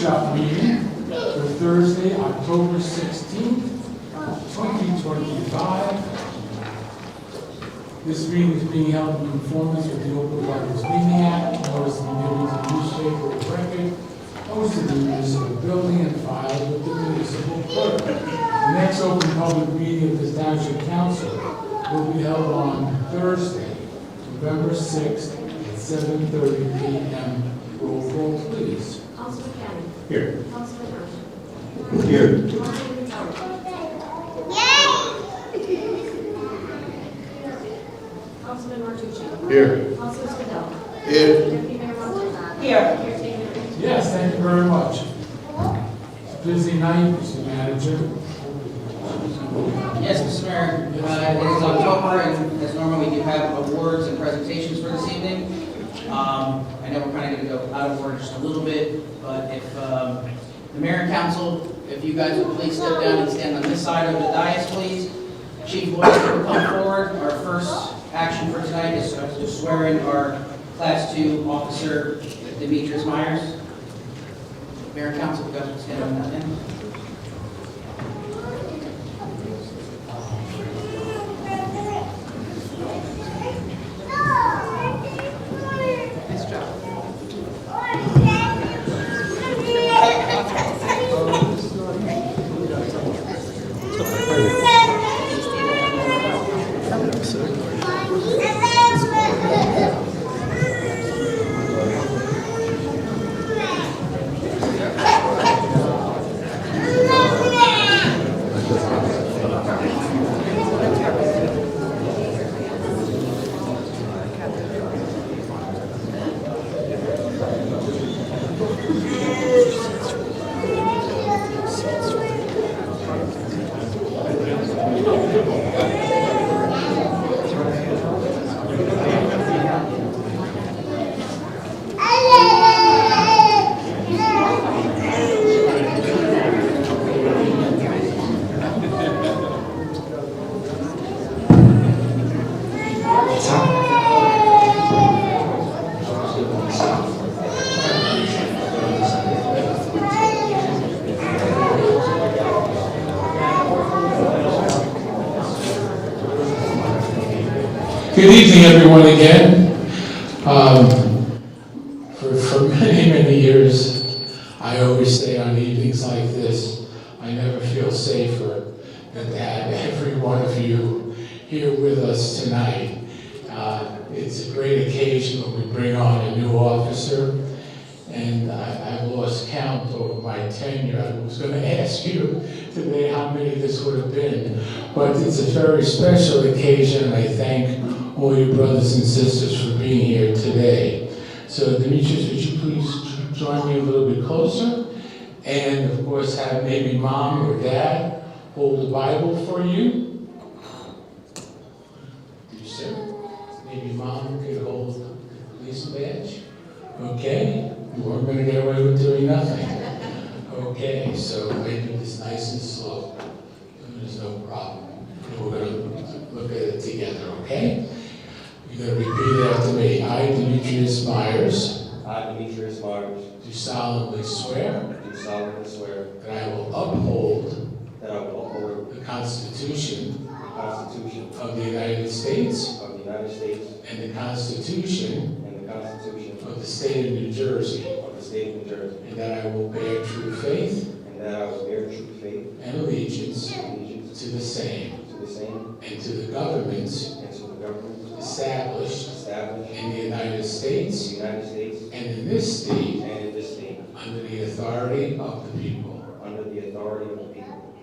workshop meeting for Thursday, October 16th, 2025. This meeting is being held in conformance with the Open Public Meeting Act, notice to be given to the newspaper of record, posted in the municipal building and filed with the municipal clerk. The next open public meeting of the Township Council will be held on Thursday, November 6th at 7:30 p.m. Roll call, please. Councilman Cannon. Here. Councilman Rowland. Here. Councilman Howard. Councilman Martucci. Here. Councilman Spadell. Here. Deputy Mayor Montalban. Here. Mayor Taylor. Yes, thank you very much. It's a busy night, Mr. Manager. Yes, Mr. Mayor, it is October, and as normal, we do have awards and presentations for this evening. I know we're kind of going to go out of order just a little bit, but if the mayor and council, if you guys would please step down and stand on this side of the dais, please. Chief Lloyd will come forward. Our first action for tonight is to swear in our Class 2 officer, Demetrius Myers. Mayor and council, if you guys would stand on that end. Good evening, everyone, again. For many, many years, I always say on evenings like this, I never feel safer than to have every one of you here with us tonight. It's a great occasion when we bring on a new officer, and I've lost count over my tenure. I was going to ask you today how many this would have been, but it's a very special occasion, and I thank all your brothers and sisters for being here today. So Demetrius, would you please join me a little bit closer? And of course have maybe mom or dad hold the Bible for you. You sir? Maybe mom could hold the police badge. Okay, you weren't going to get away with doing nothing. Okay, so maybe this nice and slow. There's no problem. We're going to look at it together, okay? You're going to repeat after me. I, Demetrius Myers, I, Demetrius Myers, do solemnly swear do solemnly swear that I will uphold that I will uphold the Constitution the Constitution of the United States of the United States and the Constitution and the Constitution of the State of New Jersey, of the State of New Jersey, and that I will bear true faith and that I will bear true faith and allegiance and allegiance to the same to the same and to the governments and to the government established established in the United in the States United States and in this state and in this state under the authority of the people. under the authority of the people.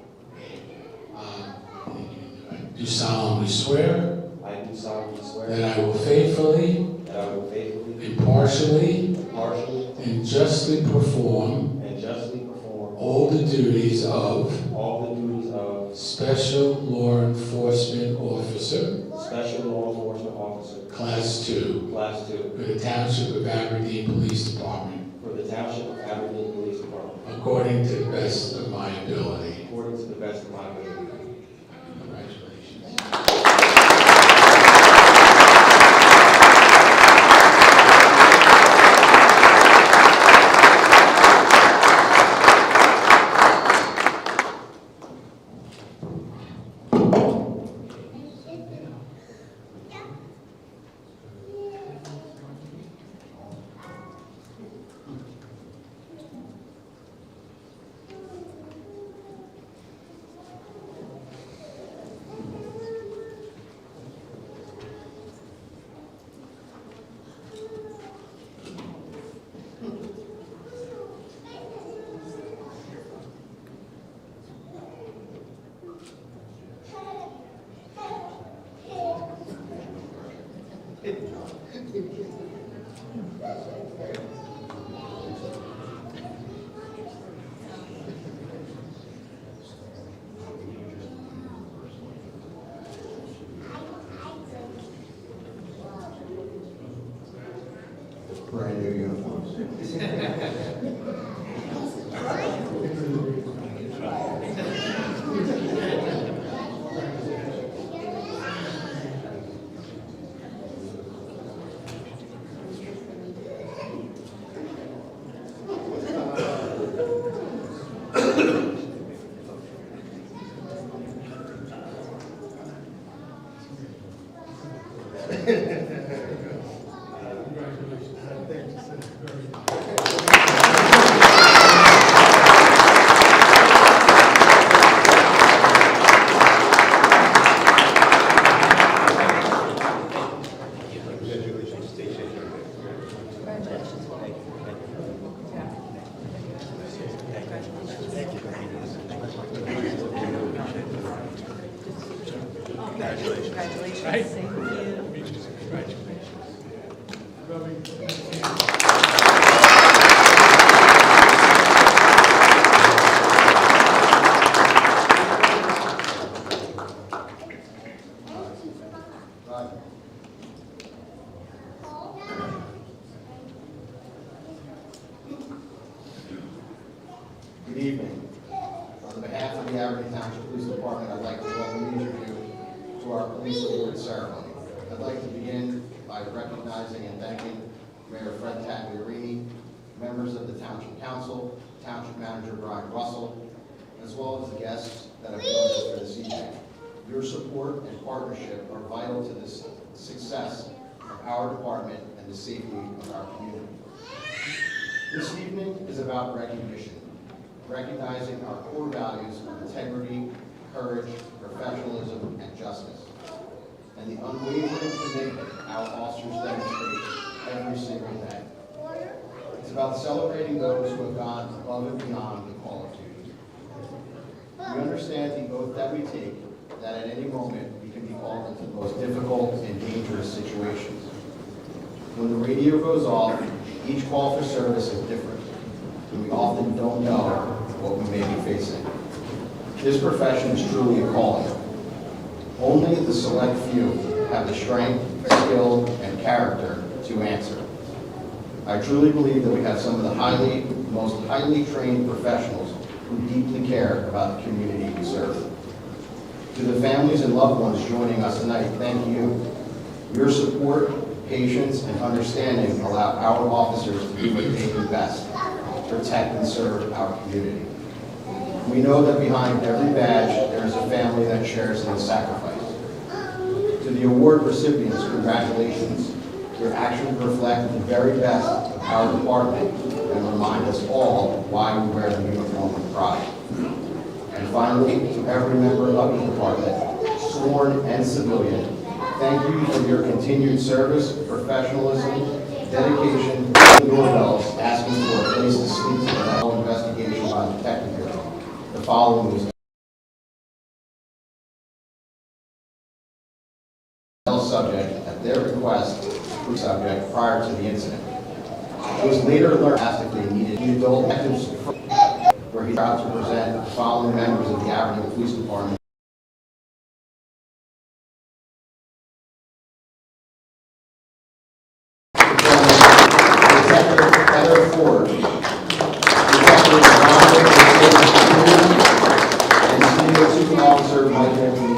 I do solemnly swear I do solemnly swear that I will faithfully, that I will faithfully, impartially, impartially, and justly perform and justly perform all the duties of all the duties of Special Law Enforcement Officer, Special Law Enforcement Officer, Class 2, Class 2, for the Township of Aberdeen Police Department, for the Township of Aberdeen Police Department, according to the best of my ability. according to the best of my ability. Congratulations. Good evening. On behalf of the Aberdeen Township Police Department, I'd like to welcome each of you to our police award ceremony. I'd like to begin by recognizing and thanking Mayor Fred Tagliarini, members of the Township Council, Township Manager Brian Russell, as well as the guests that have joined us for this evening. Your support and partnership are vital to the success of our department and the safety of our community. This evening is about recognition, recognizing our core values of integrity, courage, professionalism, and justice, and the unwavering commitment our officers demonstrate every single day. It's about celebrating those who have gone above and beyond the call of duty. We understand the oath that we take, that at any moment we can be called into the most difficult and dangerous situations. When the radio goes off, each call for service is different, and we often don't know what we may be facing. This profession is truly a calling. Only the select few have the strength, skill, and character to answer. I truly believe that we have some of the most highly trained professionals who deeply care about the community we serve. To the families and loved ones joining us tonight, thank you. Your support, patience, and understanding allow our officers to do what they do best, protect and serve our community. We know that behind every badge, there is a family that shares in the sacrifice. To the award recipients, congratulations. Your actions reflect the very best of our department and remind us all why we wear the uniform with pride. And finally, to every member of the department, sworn and civilian, thank you for your continued service, professionalism, dedication, and doorbells asking for a place to sleep for the whole investigation by the Detective Bureau. The following was subject at their request subject prior to the incident. It was later learned asked if they needed the adult detectives, where he proud to present the following members of the Aberdeen Police Department. Detective Heather Ford, Detective Ronald and Senior Chief Officer Michael Lee.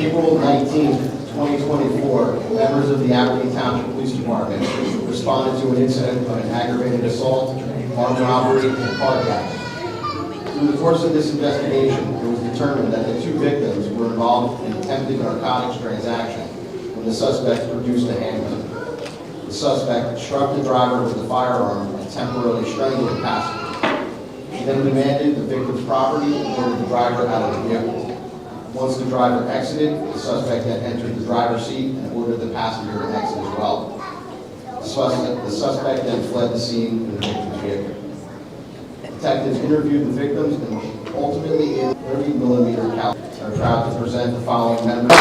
April 19, 2024, members of the Aberdeen Township Police Department responded to an incident of an aggravated assault, armed robbery, and carjacking. Through the course of this investigation, it was determined that the two victims were involved in an attempted narcotics transaction when the suspect produced a handgun. The suspect struck the driver with a firearm and temporarily strangled the passenger. He then demanded the victim's property and ordered the driver out of the vehicle. Once the driver exited, the suspect then entered the driver's seat and ordered the passenger to exit as well. The suspect then fled the scene in the victim's vehicle. Detectives interviewed the victims and ultimately in 30mm caliber are proud to present the following members.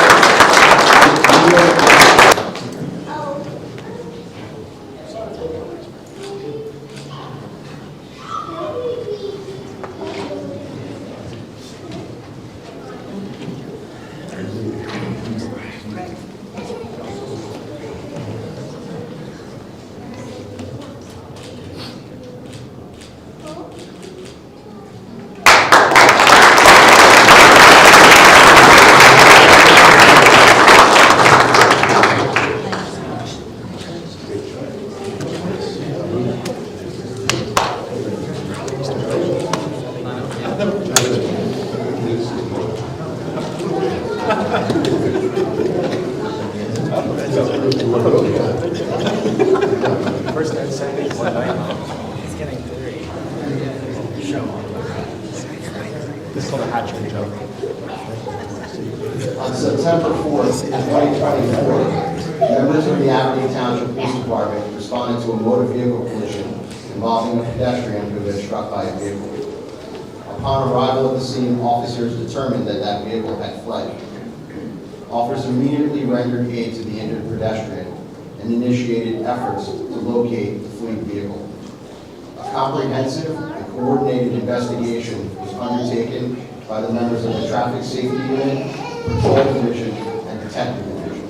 First and second, one night. He's getting three. Show. This is called a hat trick joke. On September 4th, 2024, members of the Aberdeen Township Police Department responded to a motor vehicle collision involving a pedestrian who had been struck by a vehicle. Upon arrival at the scene, officers determined that that vehicle had fled. Officers immediately rendered aid to the injured pedestrian and initiated efforts to locate the fleeing vehicle. A comprehensive and coordinated investigation was undertaken by the members of the Traffic Safety Unit, Patrol Division, and Detective Division.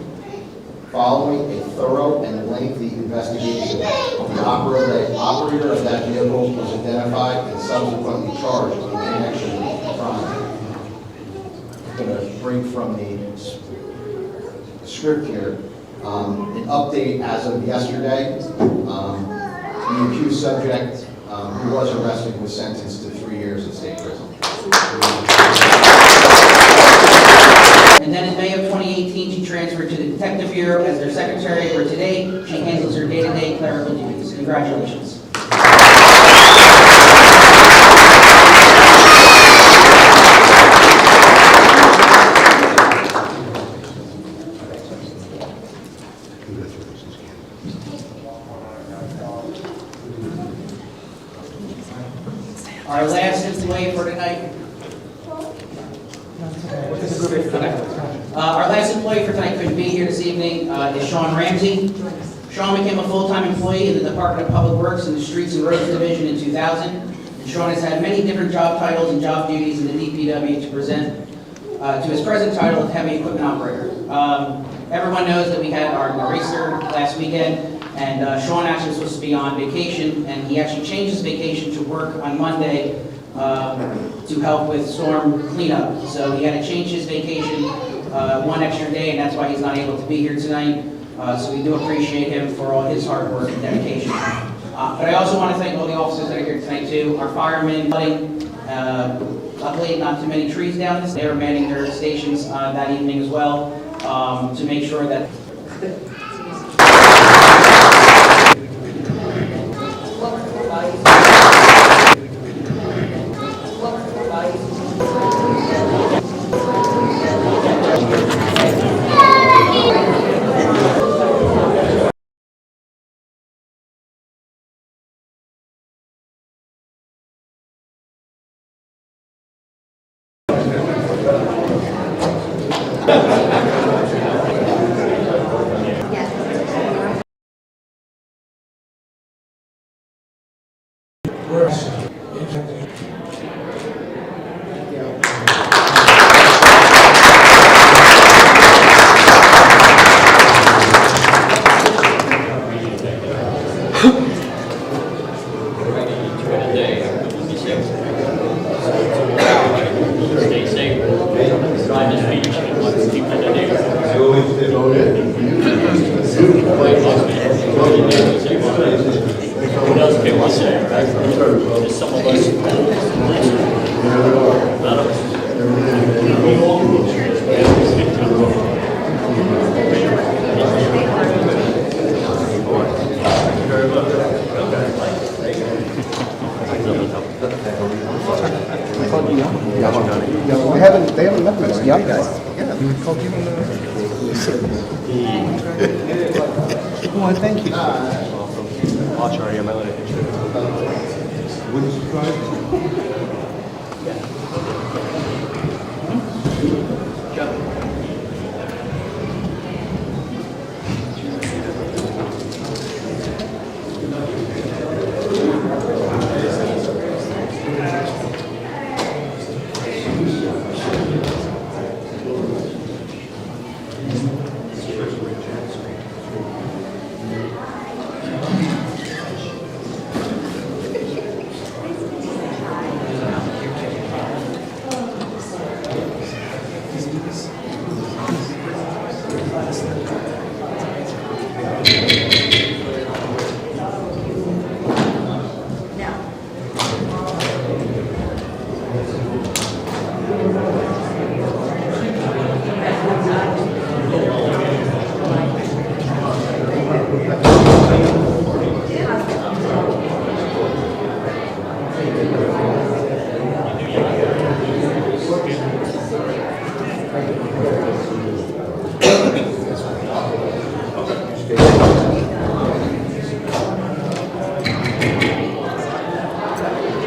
Following a thorough and lengthy investigation, the operator of that vehicle was identified and subsequently charged in connection with the crime. I'm going to break from the script here. An update as of yesterday, the accused subject who was arrested was sentenced to 3 years in state prison. And then in May of 2018, she transferred to the Detective Bureau as their secretary, where today she handles her day-to-day clerical duties. Congratulations. Our last employee for tonight. Our last employee for tonight couldn't be here this evening is Sean Ramsey. Sean became a full-time employee in the Department of Public Works in the Streets and Roads Division in 2000. And Sean has had many different job titles and job duties in the DPW to present to his present title of heavy equipment operator. Everyone knows that we had our racer last weekend. And Sean actually was supposed to be on vacation, and he actually changed his vacation to work on Monday to help with storm cleanup. So he had to change his vacation one extra day, and that's why he's not able to be here tonight. So we do appreciate him for all his hard work and dedication. But I also want to thank all the officers that are here tonight too. Our firemen, luckily not too many trees down this. They were manning their stations that evening as well to make sure that Stay safe. Drive the speed. Keep the Oh, thank you. Watch already on my little picture. Wouldn't surprise me.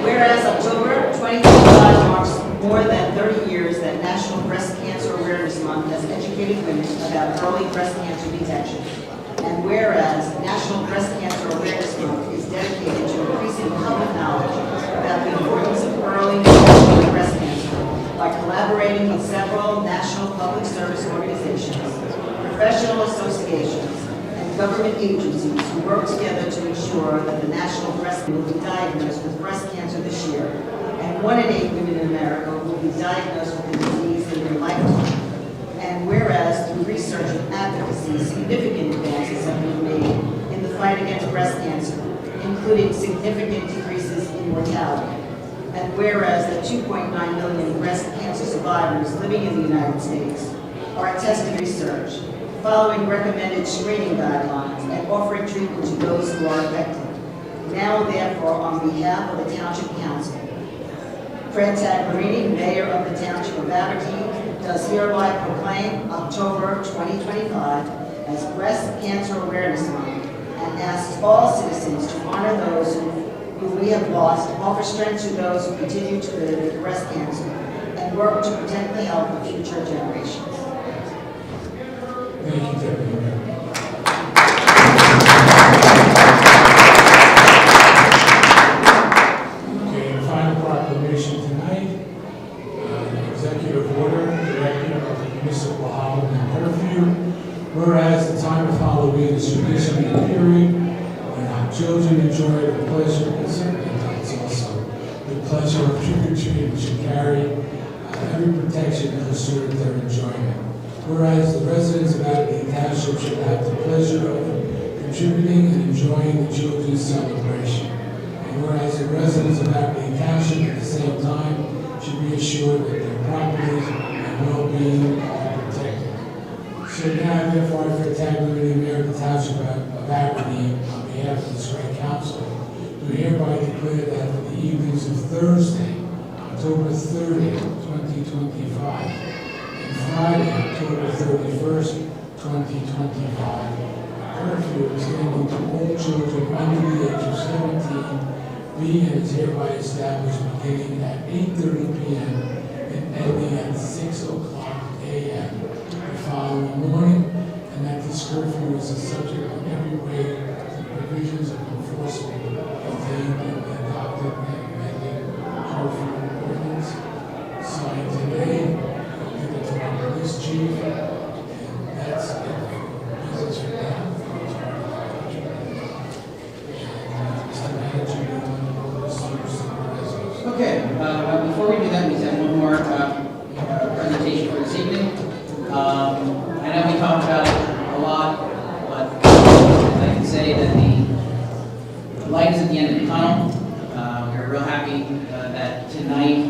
Whereas October 2025 marks more than 30 years that National Breast Cancer Awareness Month has educated women about early breast cancer detection. And whereas National Breast Cancer Awareness Month is dedicated to increasing public knowledge about the importance of early detection of breast cancer by collaborating with several national public service organizations, professional associations, and government agencies who work together to ensure that the national breast will be diagnosed with breast cancer this year, and 1 in 8 women in America will be diagnosed with the disease in their lifetime. And whereas through research and advocacy, significant advances have been made in the fight against breast cancer, including significant decreases in mortality. And whereas the 2.9 million breast cancer survivors living in the United States are tested research, following recommended screening guidelines and offering treatment to those who are affected. Now, therefore, on behalf of the Township Council, Fred Taglerini, Mayor of the Township of Aberdeen, does hereby proclaim October 2025 as Breast Cancer Awareness Month and asks all citizens to honor those who we have lost, offer strength to those who continue to live with breast cancer, and work to protect the health of future generations. Thank you, Deputy Mayor. Okay, and final proclamation tonight. Executive order, director of the municipal Halloween curfew. Whereas the time of Halloween is traditionally a period when our children enjoy the pleasure, and certainly adults also, the pleasure of trick-or-treating, which should carry every protection to assure their enjoyment. Whereas the residents of Aberdeen Township should have the pleasure of contributing and enjoying the children's celebration. And whereas the residents of Aberdeen Township at the same time should be assured that their properties and well-being are protected. So now, therefore, Fred Taglerini, Mayor of the Township of Aberdeen, on behalf of this great council, do hereby declare that for the evenings of Thursday, October 30th, 2025, Friday, October 31st, 2025. Curfew extending to all children under the age of 17 being and is hereby established beginning at 8:30 p.m. and ending at 6 o'clock a.m. the following morning, and that this curfew is subject in every way to the provisions of enforcement contained in the adopted and amended curfew ordinance signed today. Police chief, and that's it for business for now. Mr. Manager, you want to go to supervisors? Okay, before we do that, we have one more presentation for this evening. I know we talked about it a lot, but I can say that the light is at the end of the tunnel. We're real happy that tonight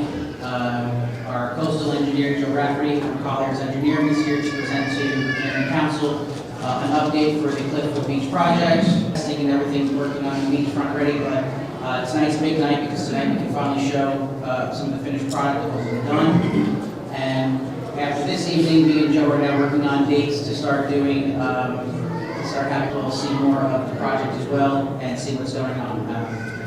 our coastal engineer, Joe Rafferty, from Colliers Engineering, is here to present to the Mayor and Council an update for the Cliffwood Beach project. Testing and everything's working on the beachfront ready, but tonight's a big night because tonight we can finally show some of the finished product that was done. And after this evening, me and Joe are now working on dates to start doing, start having people see more of the project as well and see what's going on.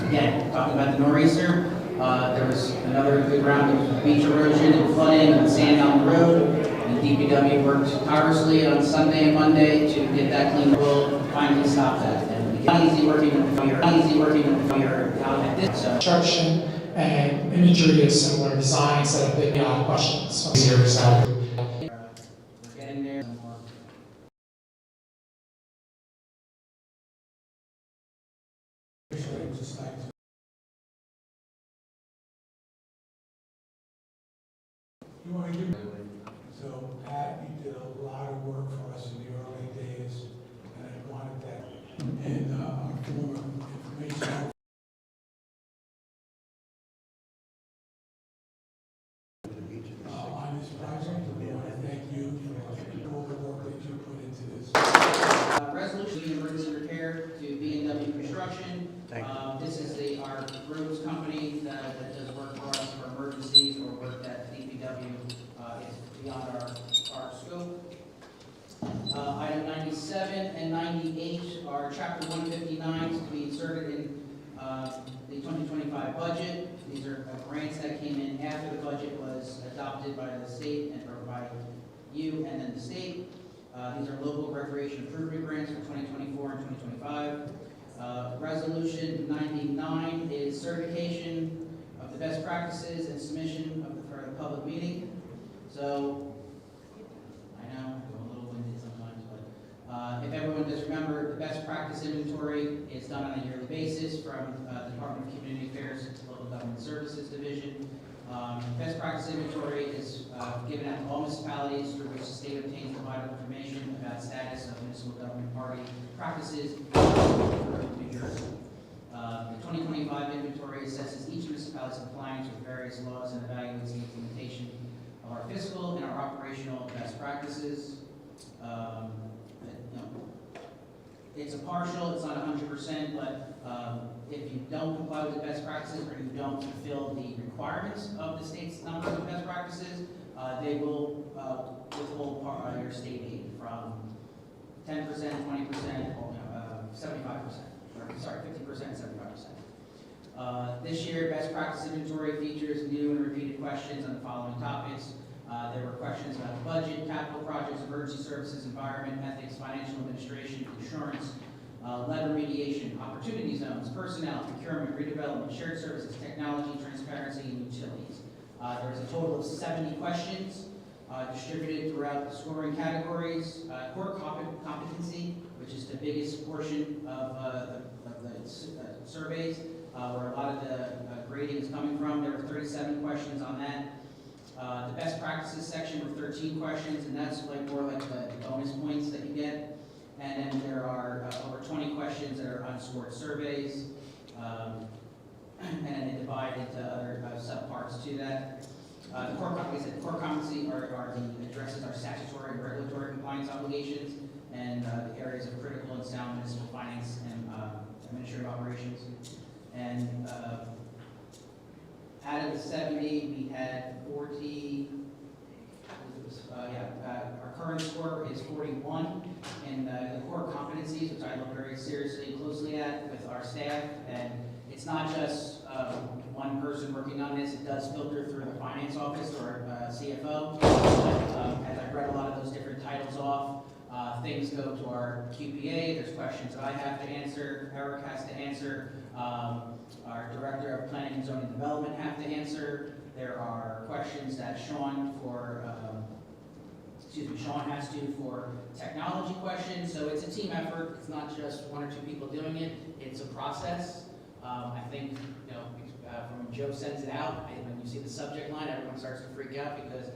Again, talking about the nor'easter, there was another good round of beach erosion and flooding and sand on the road. And DPW worked tirelessly on Sunday and Monday to get that cleaned. We'll finally stop that. And it's not easy working with fire, out at this, so. Construction and imagery of similar designs that have been beyond questions. So easier, so. We're getting there. You want to give me? So Pat, you did a lot of work for us in the early days, and I wanted that. And our former information. On this project, we want to thank you for all the work that you put into this. Resolution of emergency repair to B&W Construction. This is our roads company that does work for us for emergencies or work that DPW is beyond our scope. Item 97 and 98 are Chapter 159 to be inserted in the 2025 budget. These are grants that came in after the budget was adopted by the state or by you and then the state. These are local recreation improvement grants for 2024 and 2025. Resolution 99 is certification of the best practices and submission for the public meeting. So, I know, I'm a little winded sometimes, but if everyone does remember, the best practice inventory is done on a yearly basis from the Department of Community Affairs to Local Government Services Division. Best practice inventory is given out to all municipalities through which the state obtains vital information about status of municipal government party practices in New Jersey. The 2025 inventory assesses each municipality's compliance with various laws and evaluates the implementation of our fiscal and our operational best practices. It's a partial, it's not 100%, but if you don't comply with the best practices or you don't fulfill the requirements of the state's number of best practices, they will withhold your state aid from 10%, 20%, 75%, or sorry, 50% and 75%. This year, best practice inventory features new and repeated questions on the following topics. There were questions about the budget, capital projects, emergency services, environment, ethics, financial administration, insurance, lead remediation, opportunity zones, personnel, procurement, redevelopment, shared services, technology, transparency, and utilities. There was a total of 70 questions distributed throughout the scoring categories. Core competency, which is the biggest portion of the surveys, where a lot of the grading is coming from. There were 37 questions on that. The best practices section were 13 questions, and that's more like the bonus points that you get. And then there are over 20 questions that are unscored surveys, and then they divide into other subparts to that. The core competency addresses our statutory and regulatory compliance obligations and the areas of critical and sound municipal finance and administrative operations. And out of the 70, we had 40, our current score is 41 in the core competencies, which I look very seriously and closely at with our staff. And it's not just one person working on this, it does filter through the finance office or CFO. As I read a lot of those different titles off, things go to our QPA, there's questions that I have to answer, Eric has to answer, our Director of Planning and Zoning Development have to answer. There are questions that Sean has to for technology questions. So it's a team effort. It's not just one or two people doing it. It's a process. I think, from Joe sends it out, when you see the subject line, everyone starts to freak out because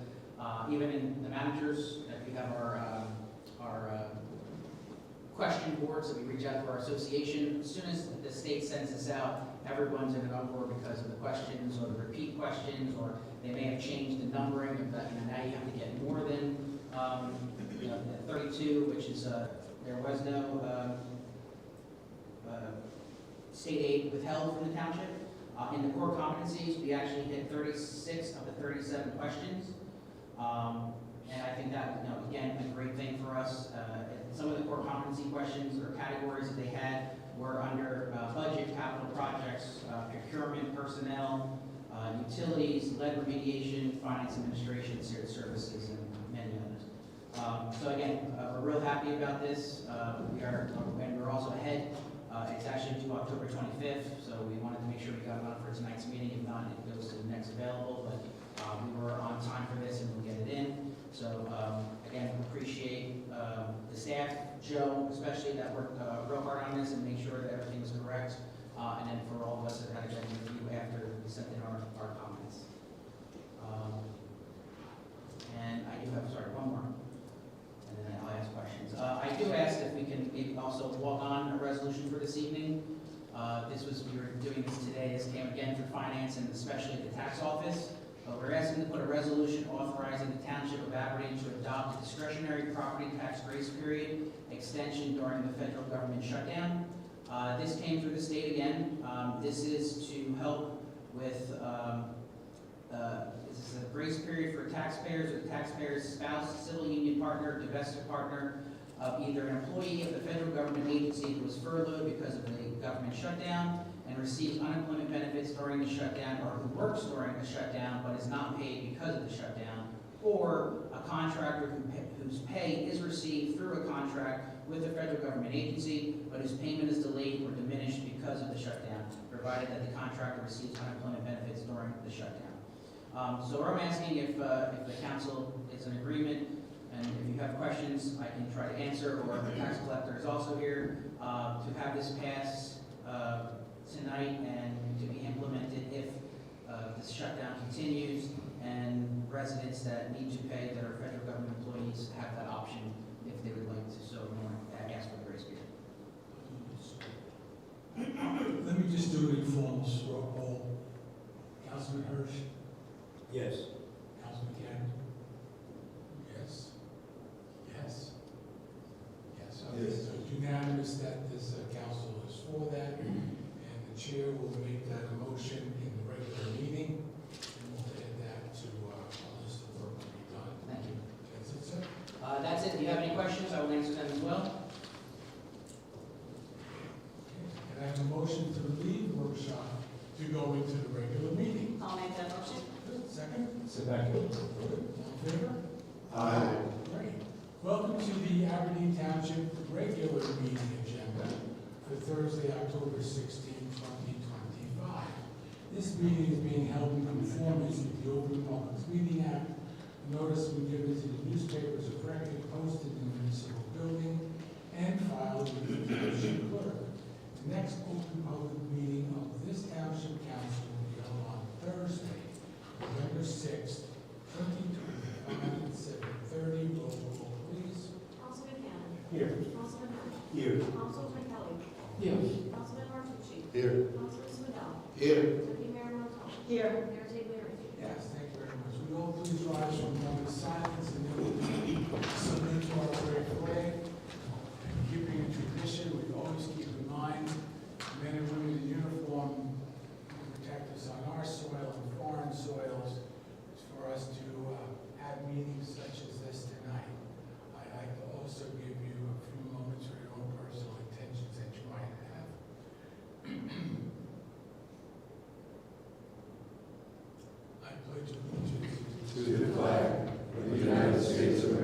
even in the managers, we have our question boards that we reach out to our association. As soon as the state sends this out, everyone's in an uproar because of the questions or the repeat questions, or they may have changed the numbering of that. Now you have to get more than 32, which is there was no state aid withheld from the township. In the core competencies, we actually hit 36 of the 37 questions. And I think that, again, a great thing for us. Some of the core competency questions or categories that they had were under budget, capital projects, procurement, personnel, utilities, lead remediation, finance administration, shared services, and many others. So again, we're real happy about this. And we're also ahead. It's actually due October 25th, so we wanted to make sure we got it on for tonight's meeting. If not, it goes to the next available, but we were on time for this and we'll get it in. So again, appreciate the staff, Joe especially, that worked real hard on this and make sure that everything was correct. And then for all of us that had a good review after we sent in our comments. And I do have, one more. And then I'll ask questions. I do ask if we can maybe also walk on a resolution for this evening. We were doing this today. This came again for finance and especially the tax office. We're asking to put a resolution authorizing the Township of Aberdeen to adopt a discretionary property tax grace period extension during the federal government shutdown. This came through the state again. This is to help with this is a grace period for taxpayers or the taxpayer's spouse, civil union partner, domestic partner of either an employee of the federal government agency who was furloughed because of the government shutdown and receives unemployment benefits during the shutdown, or who works during the shutdown but is not paid because of the shutdown, or a contractor whose pay is received through a contract with a federal government agency, but whose payment is delayed or diminished because of the shutdown, provided that the contractor receives unemployment benefits during the shutdown. So I'm asking if the council is in agreement, and if you have questions, I can try to answer, or the tax collector is also here, to have this pass tonight and to be implemented if this shutdown continues, and residents that need to pay that are federal government employees have that option if they would like to so ask for the grace period. Let me just do an informal straw poll. Councilman Hirsch? Yes. Councilman Cannon? Yes. Yes. Yes. Yes. Okay, so it's unanimous that this council is for that, and the chair will make that a motion in the regular meeting, and we'll add that to our list of work to be done. Thank you. That's it, sir? That's it. If you have any questions, I will answer them as well. Can I have a motion to leave workshop to go into the regular meeting? I'll make that motion. Second? Second. All in favor? Aye. Great. Welcome to the Aberdeen Township regular meeting agenda for Thursday, October 16, 2025. This meeting is being held in conformance with the Open Public Meeting Act. A notice was given to the newspapers of record, posted in the municipal building, and filed with the township clerk. The next open public meeting of this township council will be held on Thursday, November 6th, 2025 at 7:30. Roll call, please. Councilman Cannon. Here. Councilman Hunt. Here. Councilman Kelly. Yes. Councilman Martucci. Here. Councilman Swindell. Here. Deputy Mayor Montal. Here. Mayor Taglieri. Yes, thank you very much. We all please rise for a moment of silence and then we'll salute to our great flag. And keeping a tradition, we always keep in mind men and women in uniform who protect us on our soil and foreign soils. It's for us to have meetings such as this tonight. I'd like to also give you a few moments for your own personal intentions that you might have. I pledge allegiance to the flag of the United States of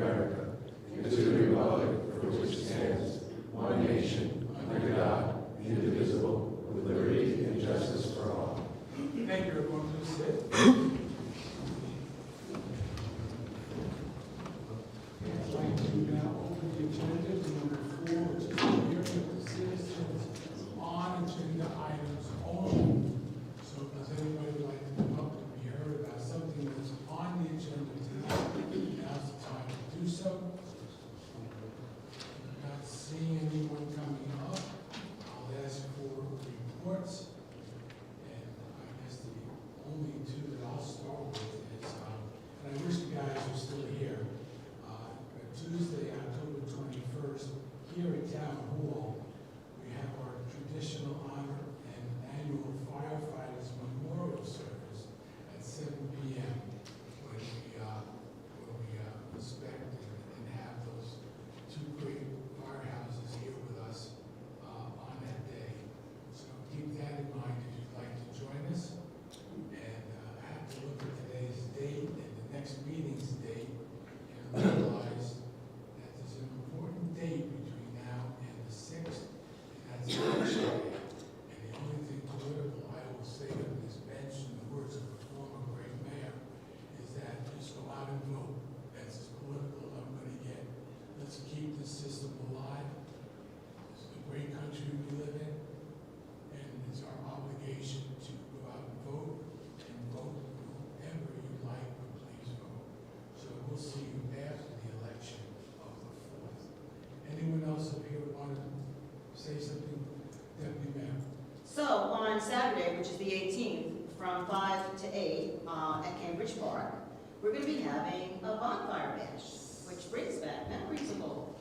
this system alive. It's a great country we live in, and it's our obligation to go out and vote whoever you like, but please vote. So we'll see you after the election of the 4th. Anyone else up here want to say something? Deputy Mayor. So on Saturday, which is the 18th, from 5 to 8 at Cambridge Park, we're going to be having a bonfire bash, which brings back memories of old.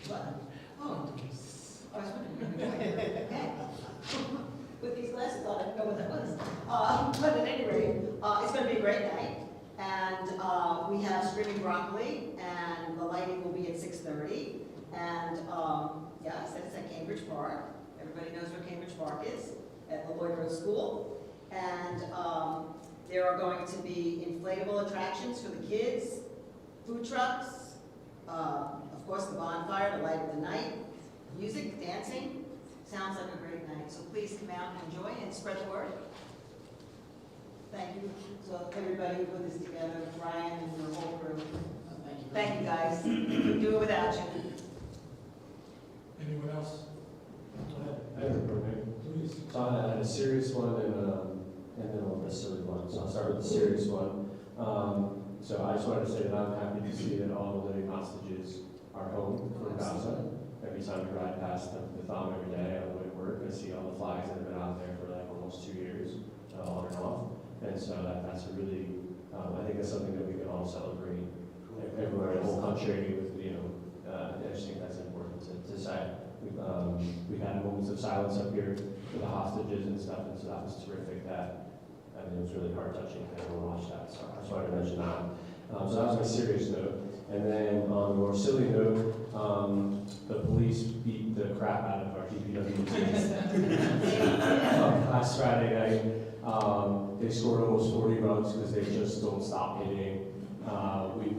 What? Oh, I was wondering. Okay. With these glasses on, I didn't know what that was. But at any rate, it's going to be a great night. And we have Screaming Broccoli, and the lighting will be at 6:30. And yeah, I said it's at Cambridge Park. Everybody knows where Cambridge Park is, at the Lloyd Road School. And there are going to be inflatable attractions for the kids, food trucks, of course the bonfire, the light of the night, music, dancing. Sounds like a great night. So please come out and enjoy and spread the word. Thank you to everybody who put this together, Brian and your whole crew. Thank you guys. Couldn't do it without you. Anyone else? I have a program. Please. So I had a serious one and then a silly one. So I'll start with the serious one. So I just wanted to say that I'm happy to see that all the living hostages are home from Gaza. Every time we ride past the thumb every day on the way to work, I see all the flags that have been out there for like almost 2 years, on and off. And so that's a really, I think that's something that we can all celebrate everywhere in the whole country with, I just think that's important to say. We've had moments of silence up here for the hostages and stuff, and so that was terrific. It was really heart-touching to everyone watch that, so I just wanted to mention that. So that was my serious note. And then on a more silly note, the police beat the crap out of our DPW team last Friday night. They scored almost 40 runs because they just don't stop hitting.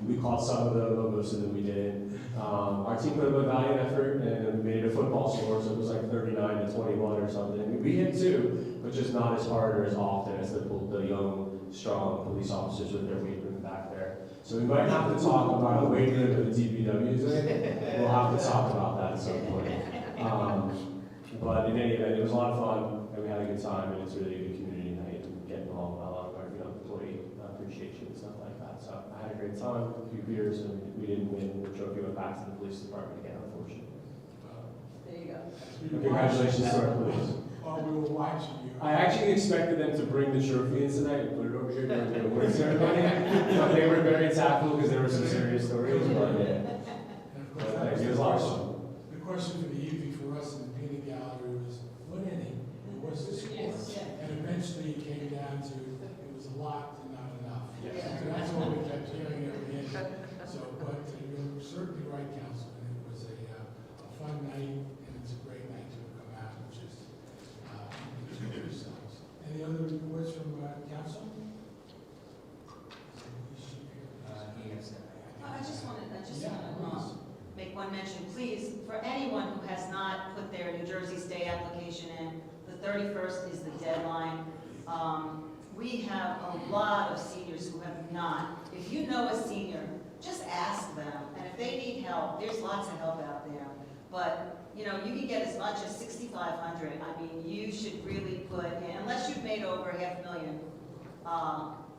We caught some of them, but most of them we didn't. Our team put up a valiant effort and we made it a football score, so it was like 39-21 or something. We hit too, but just not as hard or as often as the young, strong police officers with their weight room back there. So we might have to talk about a weight room at the DPW's. We'll have to talk about that at some point. But in any event, it was a lot of fun and we had a good time, and it's really a good community night and getting along with a lot of our employee appreciation and stuff like that. So I had a great time, a few beers, and we didn't win. The trophy went back to the police department again, unfortunately. There you go. Congratulations to our police. Oh, we were watching you. I actually expected them to bring the trophy in tonight and put it over here during the award ceremony. But they were very tactful because there were some serious stories. But And of course, that it was a lot of fun. the question for the evening for us in the peanut gallery was, what inning was the score? Yeah. And eventually it came down to, it was a lot to not enough. Yes. So that's what we kept hearing every inning. So, but you're certainly right, Councilman. It was a fun night, and it's a great night to come out and just enjoy yourselves. Any other reports from council? I just want to Yeah, make one mention, please, for anyone who has not put their New Jersey State application in, the 31st is the deadline. We have a lot of seniors who have not. If you know a senior, just ask them, and if they need help, there's lots of help out there. But, you can get as much as $6,500. I mean, you should really put in, unless you've made over $500,000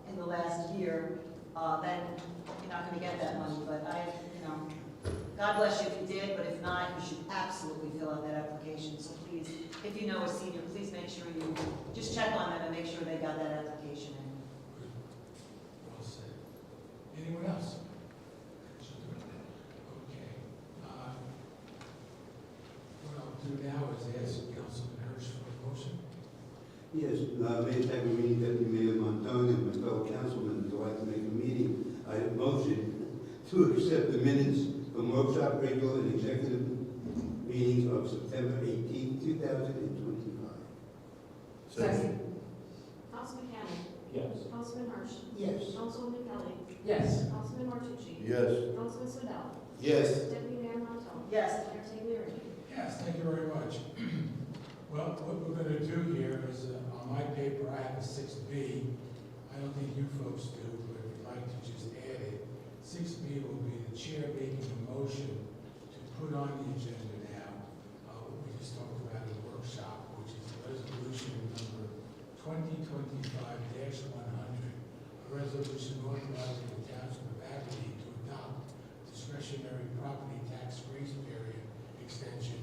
in the last year, then you're not going to get that money. But God bless you if you did, but if not, you should absolutely fill out that application. So please, if you know a senior, please make sure you just check on them and make sure they got that application in. Well said. Anyone else? Okay. What I'll do now is ask Councilman Hirsch for a motion. Yes, Mayor Taglerini, Deputy Mayor Montone, and my fellow councilmen would like to make a motion to accept the minutes from workshop, regular, and executive meetings of September 18, 2025. Second. Councilman Cannon. Yes. Councilman Hirsch. Yes. Councilwoman Kelly. Yes. Councilman Martucci. Yes. Councilman Swindell. Yes. Deputy Mayor Montal. Yes. Mayor Tagliaferri. Yes, thank you very much. Well, what we're going to do here is, on my paper, I have a 6B. I don't think you folks do, but if you'd like to just add it, 6B will be the chair making a motion to put on the agenda now, what we just talked about in the workshop, which is resolution number 2025-100, a resolution authorizing the Township of Aberdeen to adopt discretionary property tax grace period extension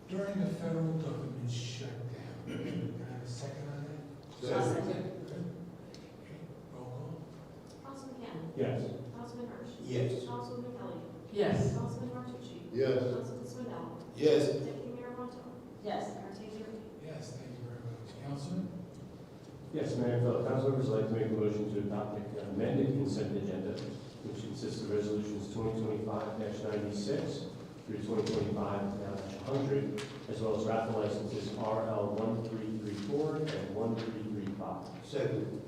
during the federal government shutdown. Can I have a second on that? Second. Good. Okay, roll call. Councilman Cannon. Yes. Councilman Hirsch. Yes. Councilwoman Kelly. Yes. Councilman Martucci. Yes. Councilman Swindell. Yes. Deputy Mayor Montal. Yes. Mayor Taylor. Yes, thank you very much. Councilman? Yes, Mayor and fellow council members, I'd like to make a motion to adopt the amended consent agenda, which consists of resolutions 2025-96 through 2025-100, as well as raffle licenses RL 1334 and 1335. Second.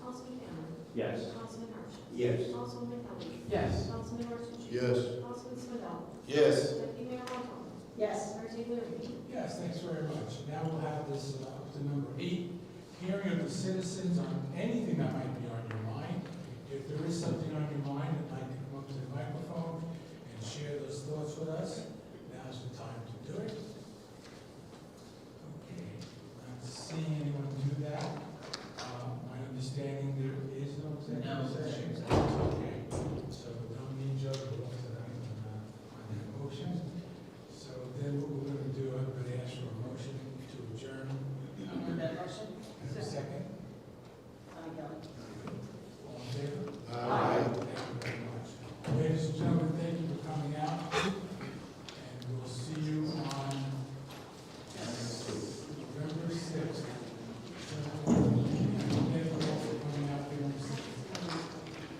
Councilman Cannon. Yes. Councilman Hirsch. Yes. Councilwoman Kelly. Yes. Councilman Martucci. Yes. Councilman Swindell. Yes. Deputy Mayor Montal. Yes. Mayor Taylor. Yes, thanks very much. Now we'll have this up to number 8, hearing of the citizens on anything that might be on your mind. If there is something on your mind that might